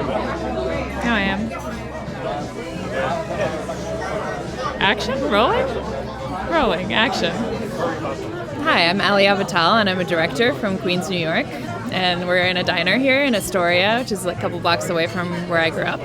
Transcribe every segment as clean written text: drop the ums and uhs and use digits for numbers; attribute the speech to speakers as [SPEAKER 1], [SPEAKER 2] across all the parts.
[SPEAKER 1] Now I am. Action? Rolling? Rolling. Action. Hi, I'm Allie Avital, and I'm a director from Queens, New York. And we're in a diner here in Astoria, which is a couple blocks away from where I grew up.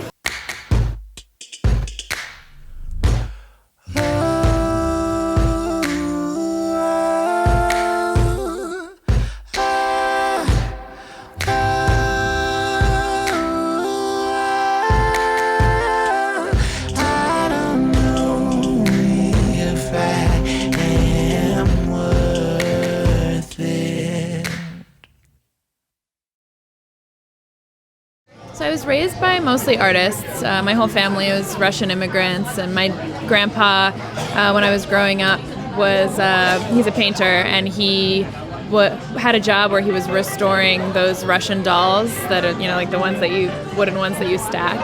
[SPEAKER 1] So I was raised by mostly artists. My whole family was Russian immigrants, and my grandpa, when I was growing up, he's a painter, and he had a job where he was restoring those Russian dolls that are, like the wooden ones that you stack.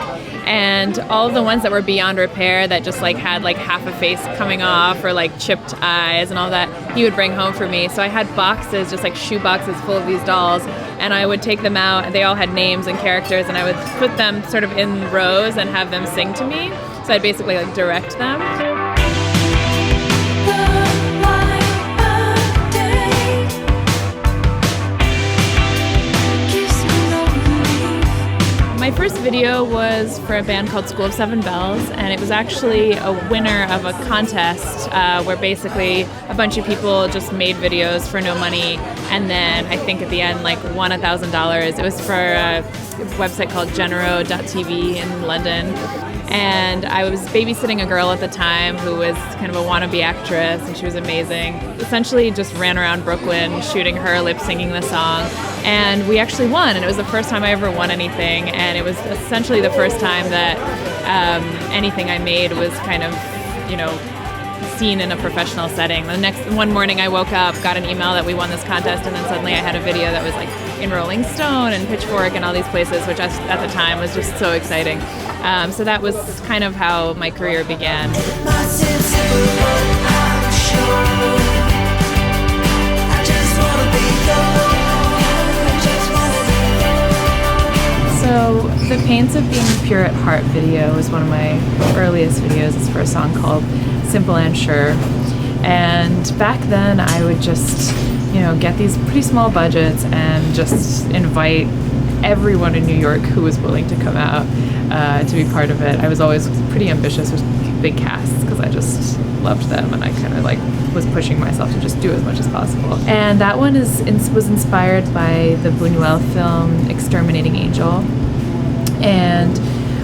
[SPEAKER 1] And all of the ones that were beyond repair that just had half a face coming off or chipped eyes and all that, he would bring home for me. So I had boxes, just shoe boxes full of these dolls, and I would take them out, and they all had names and characters, and I would put them sort of in rows and have them sing to me. So I'd basically direct them. My first video was for a band called School of Seven Bells, and it was actually a winner of a contest where basically a bunch of people just made videos for no money, and then I think at the end won $1,000. It was for a website called Genero.tv in London. And I was babysitting a girl at the time who was kind of a wannabe actress, and she was amazing. Essentially just ran around Brooklyn shooting her lip singing the song, and we actually won, and it was the first time I ever won anything, and it was essentially the first time that anything I made was kind of, seen in a professional setting. One morning I woke up, got an email that we won this contest, and then suddenly I had a video that was in Rolling Stone and Pitchfork and all these places, which at the time was just so exciting. So that was kind of how my career began. So the Pains of Being Pure at Heart video was one of my earliest videos. It's for a song called Simple and Sure. And back then I would just, get these pretty small budgets and just invite everyone in New York who was willing to come out to be part of it. I was always pretty ambitious with big casts because I just loved them, and I kind of was pushing myself to just do as much as possible. And that one was inspired by the Buñuel film Exterminating Angel. And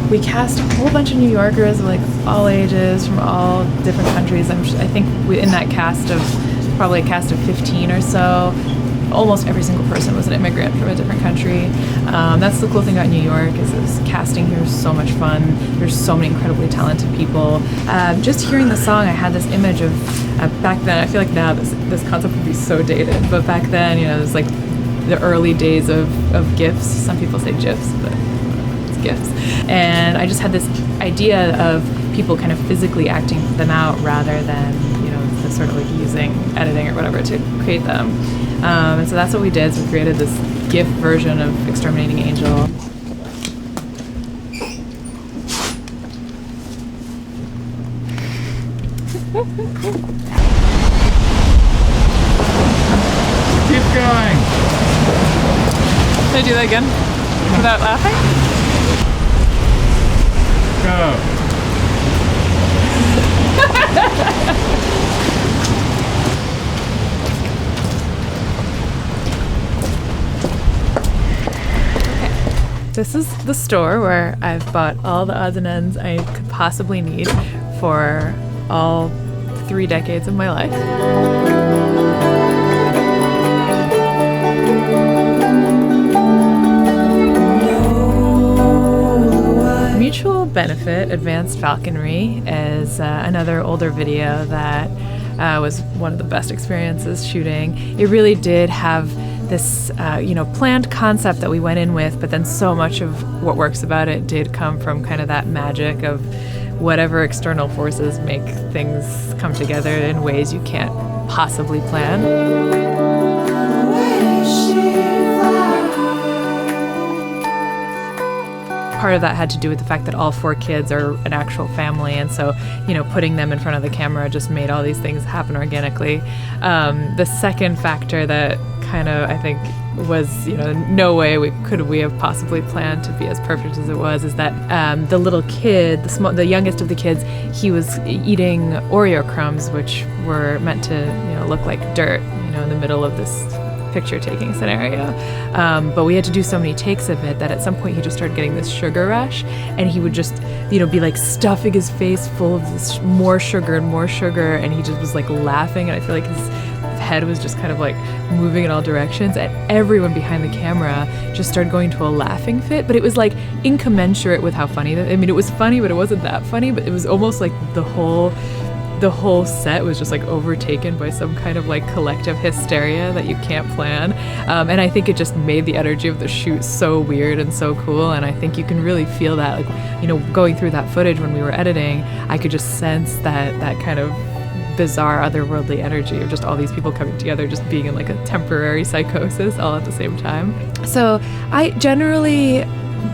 [SPEAKER 1] we cast a whole bunch of New Yorkers of all ages from all different countries. I think in that cast of probably a cast of 15 or so, almost every single person was an immigrant from a different country. That's the cool thing about New York is casting here is so much fun. There's so many incredibly talented people. Just hearing the song, I had this image of back then. I feel like now this concept would be so dated, but back then, it was the early days of GIFs. Some people say GIFs, but it's GIFs. And I just had this idea of people kind of physically acting them out rather than sort of using editing or whatever to create them. And so that's what we did. So we created this GIF version of Exterminating Angel.
[SPEAKER 2] Keep going.
[SPEAKER 1] Can I do that again? Without laughing?
[SPEAKER 2] Go.
[SPEAKER 1] This is the store where I've bought all the odds and ends I could possibly need for all 3 decades of my life. Mutual Benefit Advanced Falconry is another older video that was one of the best experiences shooting. It really did have this planned concept that we went in with, but then so much of what works about it did come from kind of that magic of whatever external forces make things come together in ways you can't possibly plan. part of that had to do with the fact that all 4 kids are an actual family, and so, you know, putting them in front of the camera just made all these things happen organically. The second factor that kind of, I think, was, you know, no way we have possibly planned to be as perfect as it was, is that the little kid, the youngest of the kids, he was eating Oreo crumbs, which were meant to, you know, look like dirt, you know, in the middle of this picture-taking scenario. But we had to do so many takes of it that at some point he just started getting this sugar rush, and he would just, you know, be like stuffing his face full of this more sugar, and he just was like laughing, and I feel like his head was just kind of like moving in all directions, and everyone behind the camera just started going to a laughing fit. But it was like incommensurate with how funny that, I mean, it was funny, but it wasn't that funny. But it was almost like the whole set was just like overtaken by some kind of like collective hysteria that you can't plan. And I think it just made the energy of the shoot so weird and so cool. And I think you can really feel that, like, you know, going through that footage when we were editing, I could just sense that kind of bizarre otherworldly energy of just all these people coming together, just being in like a temporary psychosis all at the same time. So I generally,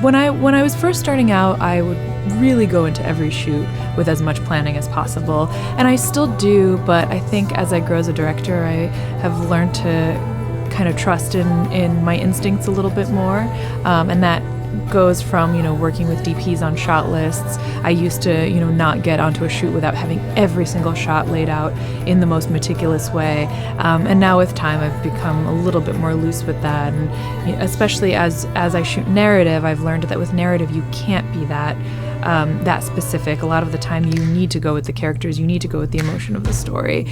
[SPEAKER 1] when I was first starting out, I would really go into every shoot with as much planning as possible, and I still do, but I think as I grow as a director, I have learned to kind of trust in my instincts a little bit more, and that goes from, you know, working with DPs on shot lists. I used to, you know, not get onto a shoot without having every single shot laid out in the most meticulous way. And now with time, I've become a little bit more loose with that. And especially as I shoot narrative, I've learned that with narrative, you can't be that specific. A lot of the time, you need to go with the characters. You need to go with the emotion of the story.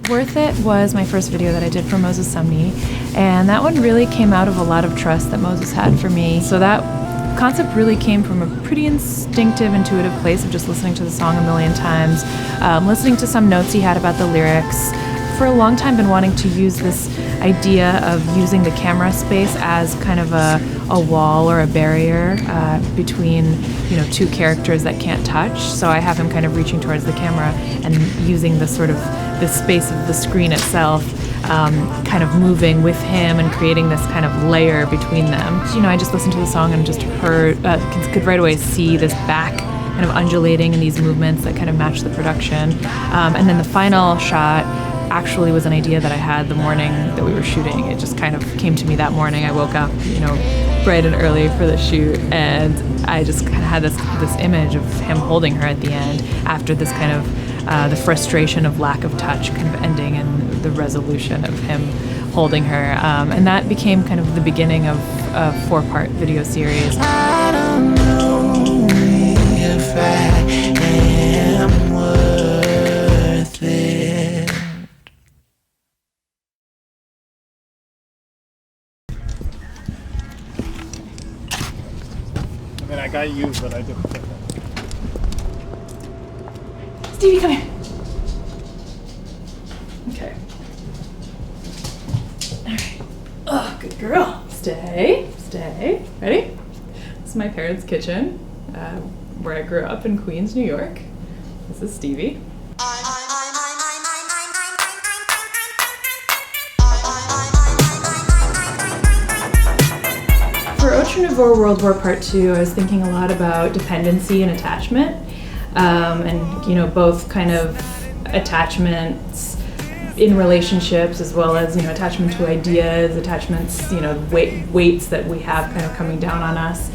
[SPEAKER 1] Worth It was my first video that I did for Moses Sumney, and that one really came out of a lot of trust that Moses had for me. So that concept really came from a pretty instinctive, intuitive place of just listening to the song a million times, listening to some notes he had about the lyrics. For a long time, been wanting to use this idea of using the camera space as kind of a wall or a barrier between, you know, 2 characters that can't touch. So I have him kind of reaching towards the camera and using the sort of the space of the screen itself, kind of moving with him and creating this kind of layer between them. You know, I just listened to the song and just could right away see this back kind of undulating in these movements that kind of match the production. And then the final shot actually was an idea that I had the morning that we were shooting. It just kind of came to me that morning. I woke up, you know, bright and early for the shoot, and I just kind of had this image of him holding her at the end after this kind of the frustration of lack of touch kind of ending in the resolution of him holding her. And that became kind of the beginning of a 4-part video series.
[SPEAKER 3] I don't know if I am worth it.
[SPEAKER 2] I mean, I got you, but I didn't take that.
[SPEAKER 1] Stevie, come here. Okay. All right. Oh, good girl. Stay. Ready? This is my parents' kitchen, where I grew up in Queens, New York. This is Stevie. For Autre World War Part 2, I was thinking a lot about dependency and attachment, and, you know, both kind of attachments in relationships as well as, you know, attachment to ideas, attachments, you know, weights that we have kind of coming down on us,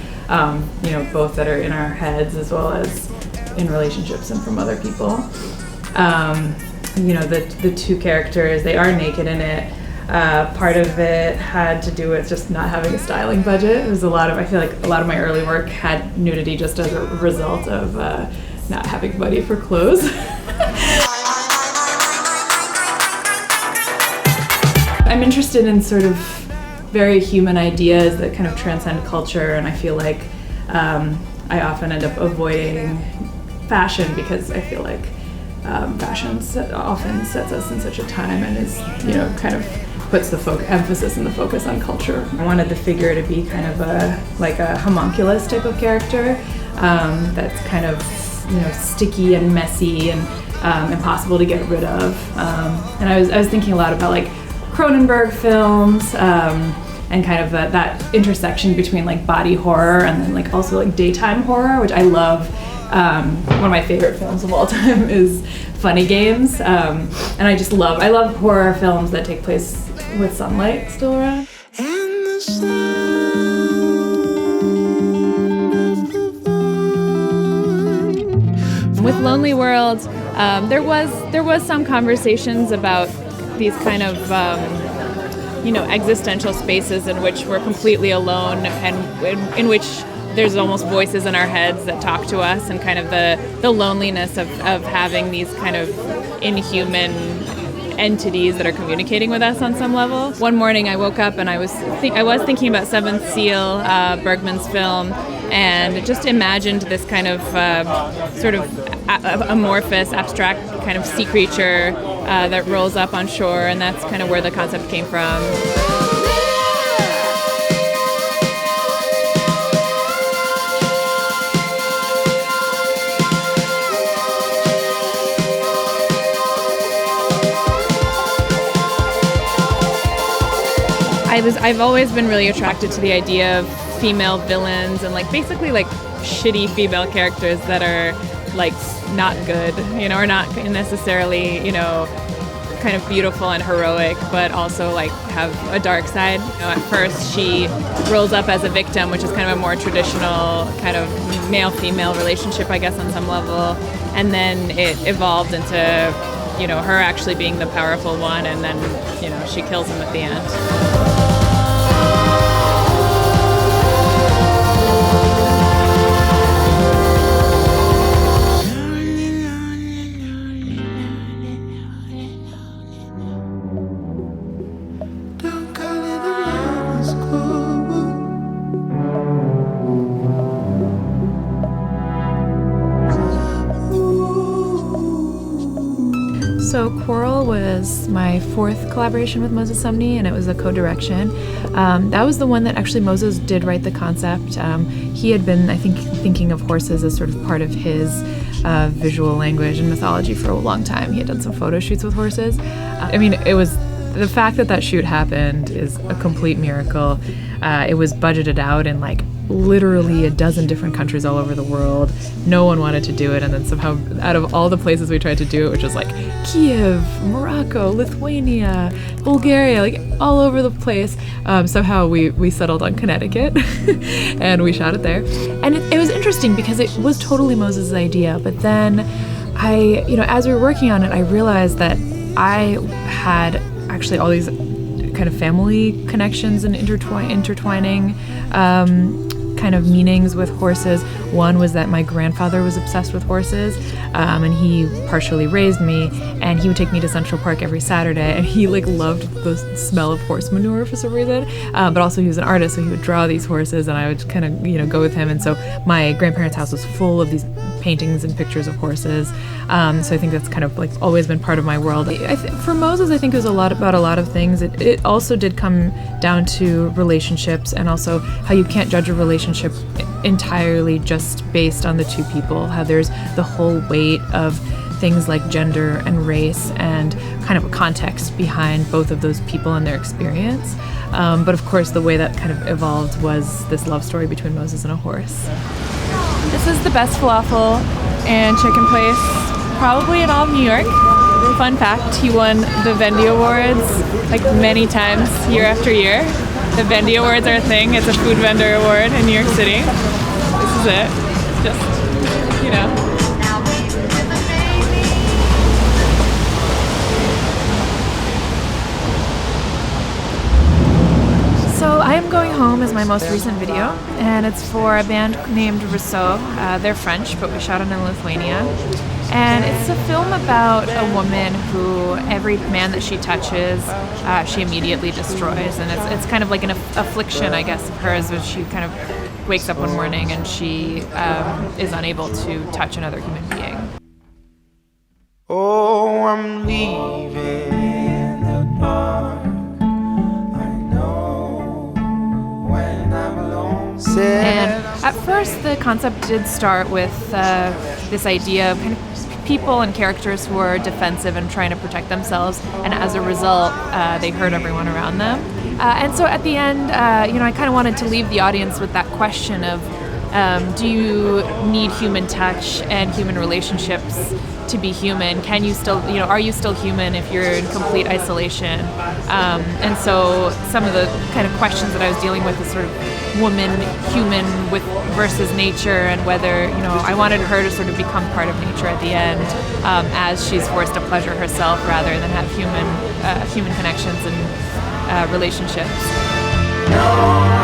[SPEAKER 1] you know, both that are in our heads as well as in relationships and from other people. You know, the 2 characters, they are naked in it. Part of it had to do with just not having a styling budget. It was I feel like a lot of my early work had nudity just as a result of not having money for clothes. I'm interested in sort of very human ideas that kind of transcend culture, and I feel like I often end up avoiding fashion because I feel like fashion often sets us in such a time and is, you know, kind of puts the emphasis and the focus on culture. I wanted the figure to be kind of a homunculus type of character that's kind of, you know, sticky and messy and impossible to get rid of. And I was thinking a lot about like Cronenberg films, and kind of that intersection between like body horror and then like also like daytime horror, which I love. One of my favorite films of all time is Funny Games, and I love horror films that take place with sunlight still around.
[SPEAKER 3] And the sound of the
[SPEAKER 1] With Lonely World, there was some conversations about these kind of existential spaces in which we're completely alone and in which there's almost voices in our heads that talk to us, and kind of the loneliness of having these kind of inhuman entities that are communicating with us on some level. One morning I woke up and I was thinking about Seventh Seal, Bergman's film, and just imagined this kind of sort of amorphous, abstract kind of sea creature that rolls up on shore, and that's kind of where the concept came from. I've always been really attracted to the idea of female villains and like basically like shitty female characters that are like not good, or not necessarily, kind of beautiful and heroic, but also like have a dark side. At first she rolls up as a victim, which is kind of a more traditional kind of male-female relationship, I guess, on some level, and then it evolved into her actually being the powerful one, and then she kills him at the end. So Quarrel was my fourth collaboration with Moses Sumney, and it was a co-direction. That was the one that actually Moses did write the concept. He had been, I think, thinking of horses as sort of part of his visual language and mythology for a long time. He had done some photo shoots with horses. It was the fact that shoot happened is a complete miracle. It was budgeted out in like literally a dozen different countries all over the world. No one wanted to do it, and then somehow out of all the places we tried to do it, which was like Kiev, Morocco, Lithuania, Bulgaria, like all over the place, somehow we settled on Connecticut and we shot it there. And it was interesting because it was totally Moses' idea, but then as we were working on it, I realized that I had actually all these kind of family connections and intertwining kind of meanings with horses. One was that my grandfather was obsessed with horses, and he partially raised me, and he would take me to Central Park every Saturday, and he like loved the smell of horse manure for some reason, but also he was an artist, so he would draw these horses, and I would kind of go with him, and so my grandparents' house was full of these paintings and pictures of horses, so I think that's kind of like always been part of my world. For Moses, I think it was a lot about a lot of things. It also did come down to relationships, and also how you can't judge a relationship entirely just based on the two people, how there's the whole weight of things like gender and race and kind of a context behind both of those people and their experience. But of course, the way that kind of evolved was this love story between Moses and a horse. This is the best falafel and chicken place probably in all of New York. Fun fact, he won the Vendy Awards like many times year after year. The Vendy Awards are a thing. It's a food vendor award in New York City. This is it. Just, So I Am Going Home is my most recent video, and it's for a band named Veut. They're French, but we shot it in Lithuania. And it's a film about a woman who every man that she touches, she immediately destroys. And it's kind of like an affliction, I guess, of hers, where she kind of wakes up one morning and she is unable to touch another human being.
[SPEAKER 3] Oh, I'm leaving the park. I know when I'm alone.
[SPEAKER 1] And at first, the concept did start with this idea of kind of people and characters who are defensive and trying to protect themselves, and as a result, they hurt everyone around them. And so at the end, I kind of wanted to leave the audience with that question of, do you need human touch and human relationships to be human? Can you still, are you still human if you're in complete isolation? And so some of the kind of questions that I was dealing with is sort of woman, human versus nature, and whether, I wanted her to sort of become part of nature at the end, as she's forced to pleasure herself rather than have human connections and relationships.
[SPEAKER 3] No.